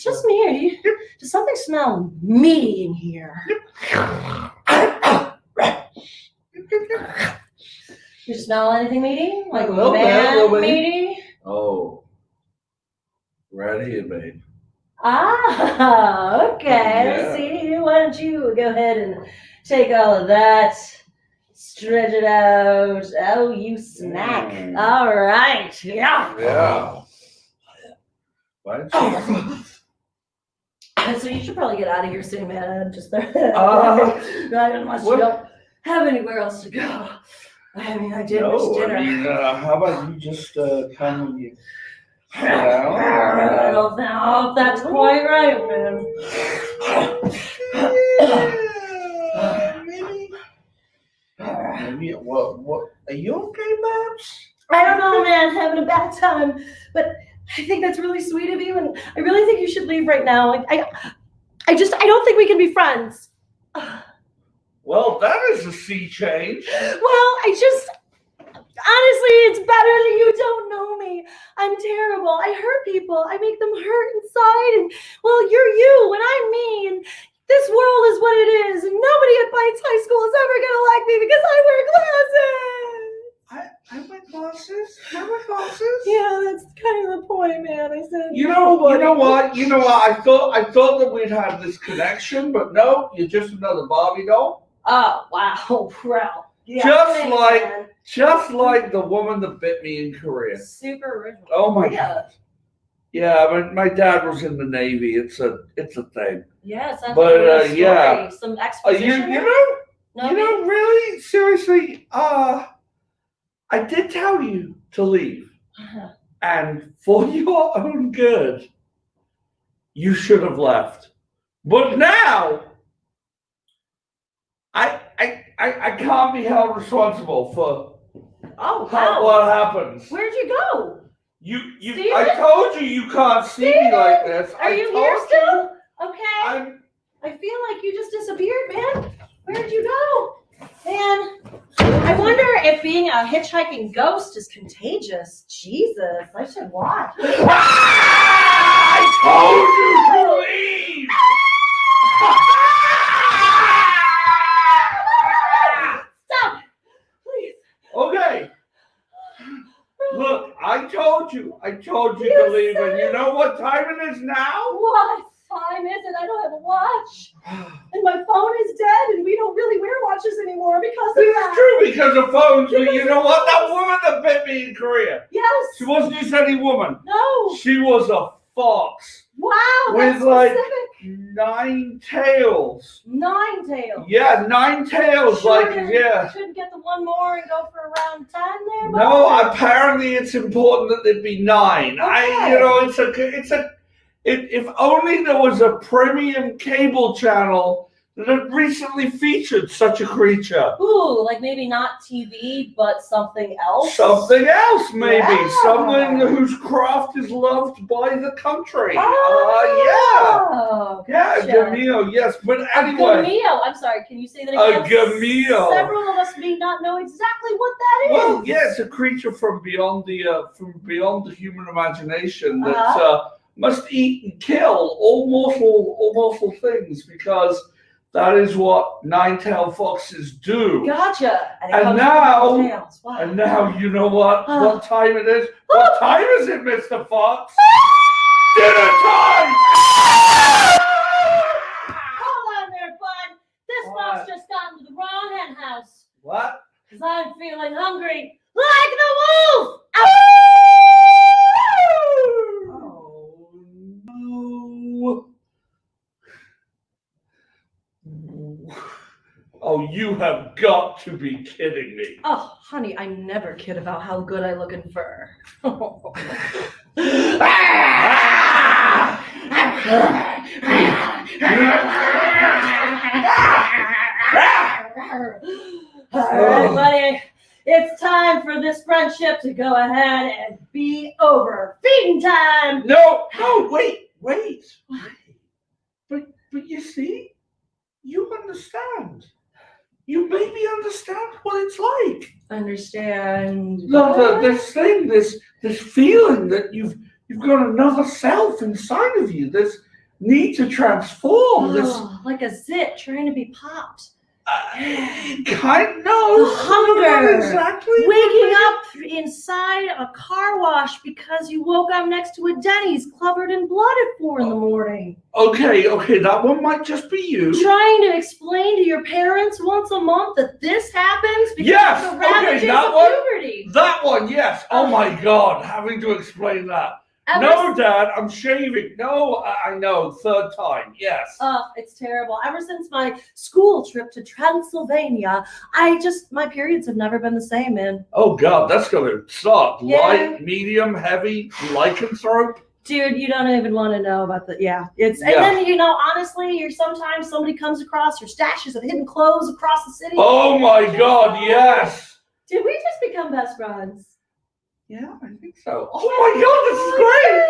just me. Does something smell meaty in here? You smell anything meaty? Like A little bit. meaty? Oh, right here, babe. Ah, okay. Yeah. I see. Why don't you go ahead and take all of that, stretch it out. Oh, you snack. All right. Yeah. Yeah. Why don't you? So you should probably get out of here soon, man. Just unless what? you don't have anywhere else to go. I mean, I did miss No, dinner. I mean, how about you just come when you sit down? I don't know if that's quite right, man. Maybe. What? Are you okay, Babs? I don't know, man. Having a bad time, but I think that's really sweet of you, and I really think you should leave right now. I don't think we can be friends. Well, that is a sea change. Well, honestly, it's better that you don't know me. I'm terrible. I hurt people. I make them hurt inside, and well, you're you, and I'm me, and this world is what it is, and nobody at Bites High School is ever gonna like me because I wear glasses. I wear glasses. I wear glasses. Yeah, that's kind of the point, man. I said. You know what? I thought that we'd have this connection, but no, you're just another Barbie doll. Oh wow, wow. Yeah, Just like the woman that bit me in Korea. Super original. Oh my God. Yeah, my dad was in the Navy. It's a thing. Yeah, it sounds But, like a real story. yeah. Some exposition. You know, really, seriously. seriously, I did tell you to leave. And for your own good, you should have left. But now, I can't be held responsible for what happens. Where'd you go? I told you can't see me like this. Are you here still? Okay. I feel like you just disappeared, man. Where'd you go? Man, I wonder if being a hitchhiking ghost is contagious. Jesus, I should watch. I told you to leave! Stop! Please. Okay. Look, I told you to leave, and you know what time it is now? What time is it? I don't have a watch. And my phone is dead, and we don't really wear watches anymore because of This that. is true because of phones, but you know what? That woman that bit me in Korea. Yes. She wasn't just any woman. No. She was a fox. Wow, with that's like specific. 9 tails. 9 tails. Yeah, 9 tails. Shouldn't Yeah. get the one more and go for around 10 there. No, Bob? apparently it's important that there be 9. Okay. If only there was a premium cable channel that had recently featured such a creature. Ooh, like maybe not TV, but something else. Something else, maybe. Yeah. Someone whose craft is loved by the country. Oh, Yeah, gotcha. Gamio, yes. But A anyway. Gamio. I'm sorry, can you say that again? A Gamio. Several of us may not know exactly what that is. Well, yeah, it's a creature from beyond the human imagination that must eat and kill all mortal things, because that is what 9-tailed foxes do. Gotcha. And now, you know what? What time it is? What time is it, Mr. Fox? Dinner time! Hold on there, bud. This fox just got into the wrong hen house. What? Because I'm feeling hungry like the wolf. Oh, you have got to be kidding me. Oh, honey, I never kid about how good I look in fur. All right, buddy. It's time for this friendship to go ahead and be over. Feeding time. No, wait. But you see, you understand. You maybe understand what it's like. Understand. No, this thing, this feeling that you've got another self inside of you. This need to transform. Like a zit trying to be popped. Kind no. The hunger. Not exactly. Waking up inside a car wash because you woke up next to a Denny's covered in blood at 4 in the morning. Okay, that one might just be you. Trying to explain to your parents once a month that this happens because of the ravages that of one. puberty. That one, yes. Oh my God, having to explain that. No, Dad, I'm shaving. No, I know. 3rd time, yes. It's terrible. Ever since my school trip to Transylvania, my periods have never been the same, man. Oh God, that's gonna suck. Yeah. Light, medium, heavy, lycanthrope. Dude, you don't even want to know about and then honestly, sometimes somebody comes across your stashes of hidden clothes across the city. Oh my God, yes. Did we just become best friends? Yeah, I think so. Oh my God, this is great!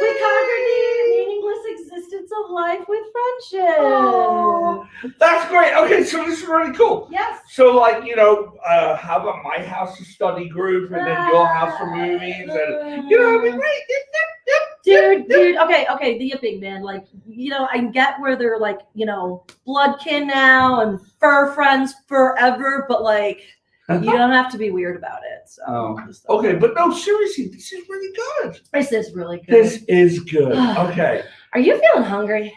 We conquered the meaningless existence of life with friendship. Oh, that's great. Okay, so this is really cool. Yes. So, how about my house to study group and then your house for movies? And, it'd be great. Dude, okay, the yipping, man. I get where they're bloodkin now and fur friends forever, but you don't have to be weird about it. So. Okay, but no, seriously, this is really good. This is really good. This is good. Okay. Are you feeling hungry?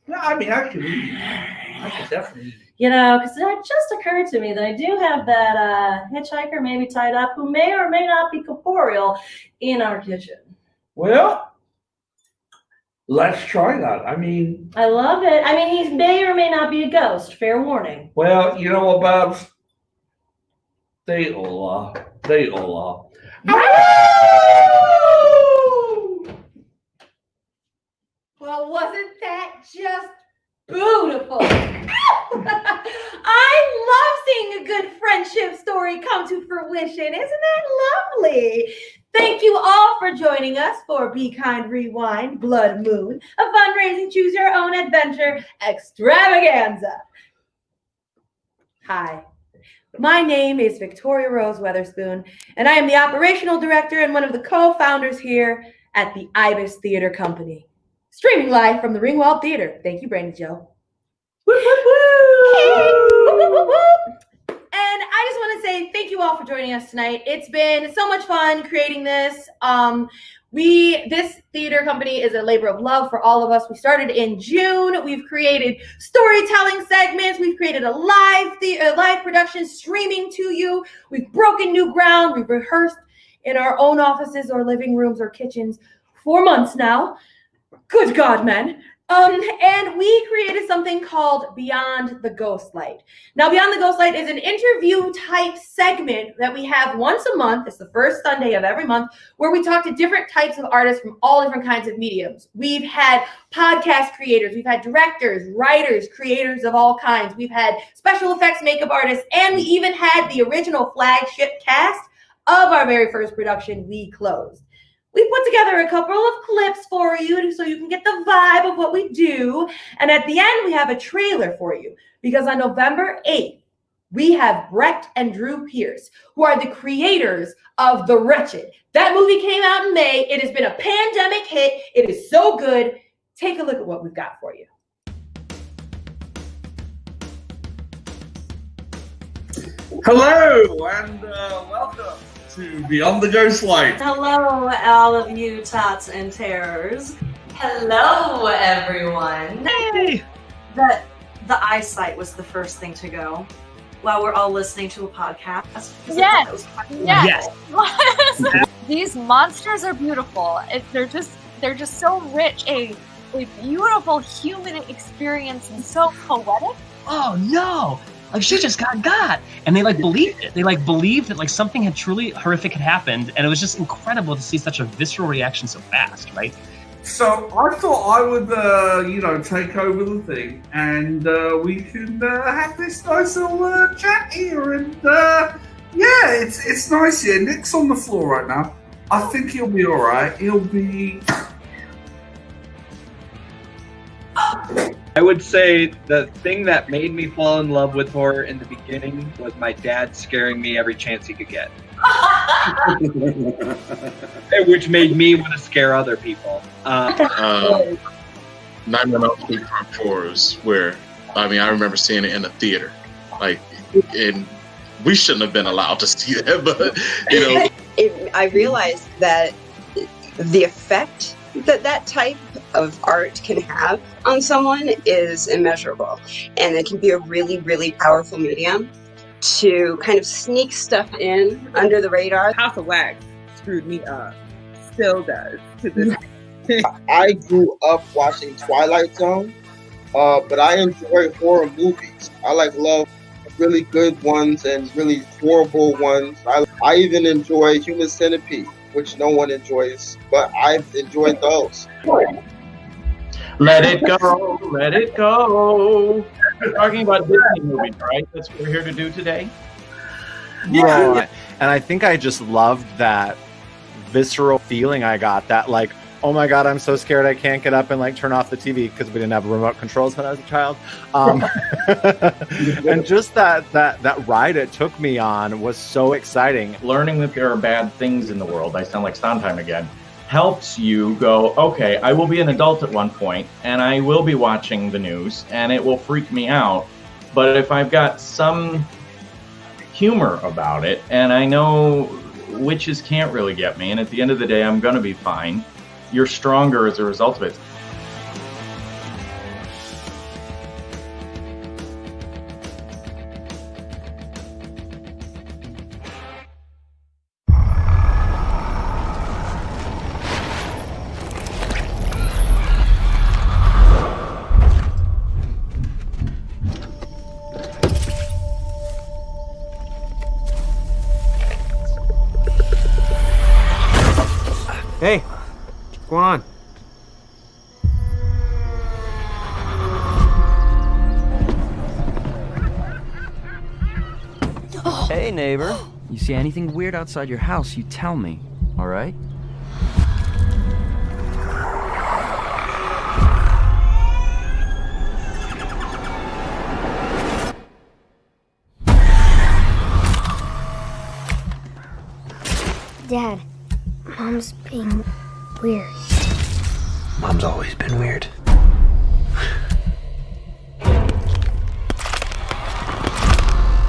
No, I mean, I could eat. I could definitely eat. Because it just occurred to me that I do have that hitchhiker maybe tied up who may or may not be corporeal in our kitchen. Well, Let's try that. I mean, I love it. I mean, he may or may not be a ghost. Fair warning. well, you know what, Babs? They all are. They all are. Well, wasn't that just beautiful? I love seeing a good friendship story come to fruition. Isn't that lovely? Thank you all for joining us for Be Kind Rewind Blood Moon, a fundraising choose your own adventure extravaganza. Hi, my name is Victoria Rose Weatherspoon, and I am the operational director and one of the co-founders here at the Ibis Theatre Company. Streaming live from the Ringwald Theatre. Thank you, Brandy Joe. Woo, woo, woo. Woo, woo, woo. And I just want to say thank you all for joining us tonight. It's been so much fun creating this. This theater company is a labor of love for all of us. We started in June. We've created storytelling segments. We've created a live production streaming to you. We've broken new ground. We've rehearsed in our own offices or living rooms or kitchens for months now. Good God, men. And we created something called Beyond the Ghostlight. Now, Beyond the Ghostlight is an interview type segment that we have once a month. It's the first Sunday of every month where we talk to different types of artists from all different kinds of mediums. We've had podcast creators, we've had directors, writers, creators of all kinds. We've had special effects makeup artists, and we even had the original flagship cast of our very first production, We Closed. We put together a couple of clips for you so you can get the vibe of what we do. And at the end, we have a trailer for you because on November 8th, we have Brett and Drew Pierce, who are the creators of The Wretched. That movie came out in May. It has been a pandemic hit. It is so good. Take a look at what we've got for you. Hello and welcome to Beyond the Ghostlight. Hello, all of you tots and terrors. Hello, everyone. Hey! The eyesight was the first thing to go while we're all listening to a podcast. Yes. These monsters are beautiful. They're just so rich. A beautiful human experience and so poetic. Oh no! Like she just got, and they believed it. They believed that something had truly horrific had happened, and it was just incredible to see such a visceral reaction so fast, right? So I thought I would, take over the thing, and we can have this nice little chat here, and it's nice here. Nick's on the floor right now. I think he'll be all right. He'll be. I would say the thing that made me fall in love with horror in the beginning was my dad scaring me every chance he could get. Which made me want to scare other people. Nightmare on Elm Street Part 4s, where, I remember seeing it in the theater. And we shouldn't have been allowed to see that, but, I realized that the effect that type of art can have on someone is immeasurable, and it can be a really, really powerful medium to kind of sneak stuff in under the radar. House of Wax screwed me up, still does to this day. I grew up watching Twilight Zone, but I enjoy horror movies. I love really good ones and really horrible ones. I even enjoy Human Centipede, which no one enjoys, but I've enjoyed those. Let it go, let it go. We're talking about Disney movies, right? That's what we're here to do today. Yeah, and I think I just loved that visceral feeling I got, that oh my God, I'm so scared I can't get up and turn off the TV because we didn't have remote controls when I was a child. And just that ride it took me on was so exciting. Learning that there are bad things in the world, I sound like Sondheim again, helps you go, okay, I will be an adult at one point and I will be watching the news and it will freak me out. But if I've got some humor about it and I know witches can't really get me, and at the end of the day, I'm going to be fine, you're stronger as a result of it. Hey, what's going on? Hey, neighbor. You see anything weird outside your house, you tell me, all right? Dad, Mom's being weird. Mom's always been weird.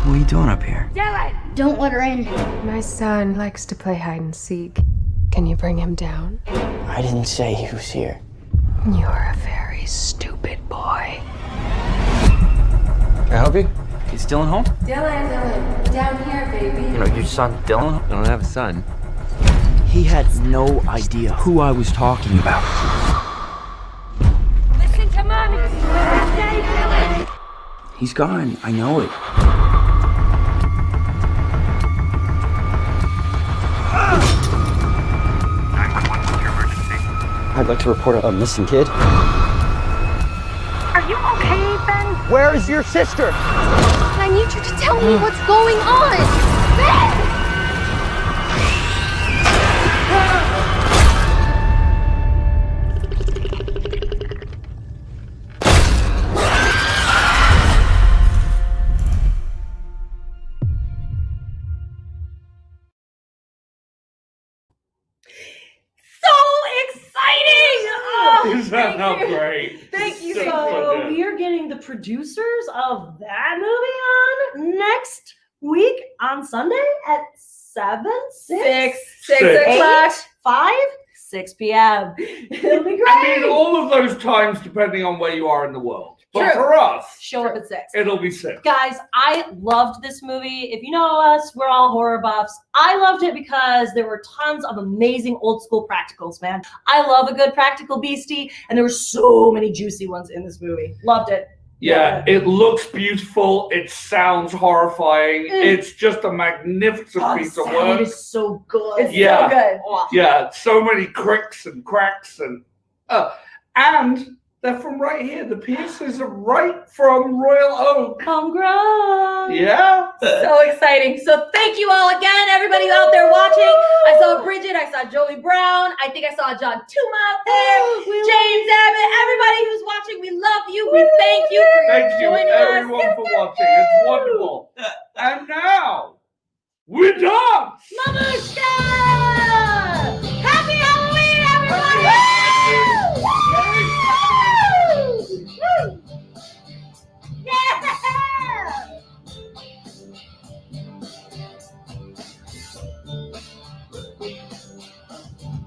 What are you doing up here? Don't let her in. My son likes to play hide and seek. Can you bring him down? I didn't say he was here. You're a very stupid boy. Can I help you? Is Dylan home? Dylan, down here, baby. You know, your son Dylan? I don't have a son. He had no idea who I was talking about. Listen to Mommy. Daddy, Dylan. He's gone. I know it. I'd like to report a missing kid. Are you okay, Ben? Where is your sister? I need you to tell me what's going on. Ben! Is that not great? Thank you. So So good. we are getting the producers of that movie on next week on Sunday at 7, 6 o'clock. 5, 6 p.m. It'll be great. I mean, all of those times depending on where you are in the world. But True. for us, Show up at 6. it'll be 6. Guys, I loved this movie. If you know us, we're all horror buffs. I loved it because there were tons of amazing old school practicals, man. I love a good practical beastie, and there were so many juicy ones in this movie. Loved it. Yeah, it looks beautiful. It sounds horrifying. It's just a magnificent piece of work. It is so good. It's Yeah. so good. Oh. Yeah, so many cricks and cracks and they're from right here. The pieces are right from Royal Oak. Homegrown. Yeah. So exciting. So thank you all again, everybody out there watching. I saw Bridget, I saw Joey Brown, I think I saw John Tuma out there, James Abbott, everybody who's watching, we love you. We thank you for Thank you, joining everyone, us. for watching. It's wonderful. And now, we're done. Mamushka!